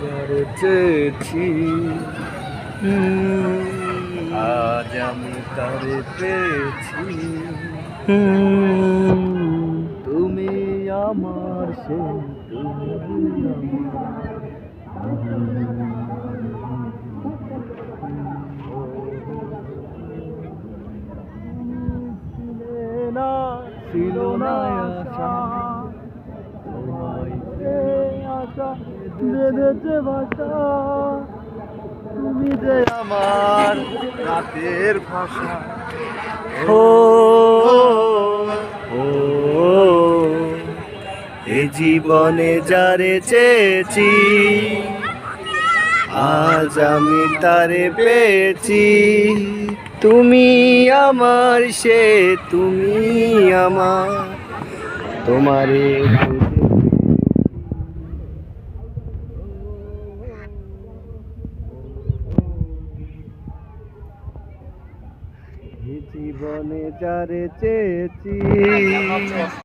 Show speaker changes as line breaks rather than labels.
যারে চেয়েছি আজ আমি তারে পেয়েছি। তুমি আমার সে, তুমি আমার ছিল না আশা, তোমায় আশা বেঁধেছে ভাষা। তুমি যে আমার রাতের ভাষা। ও ও এ জীবনে যারে চেয়েছি আজ আমি তারে পেয়েছি। তুমি আমার সে, তুমি আমার, তোমারে জীবনে যারে চেয়েছি।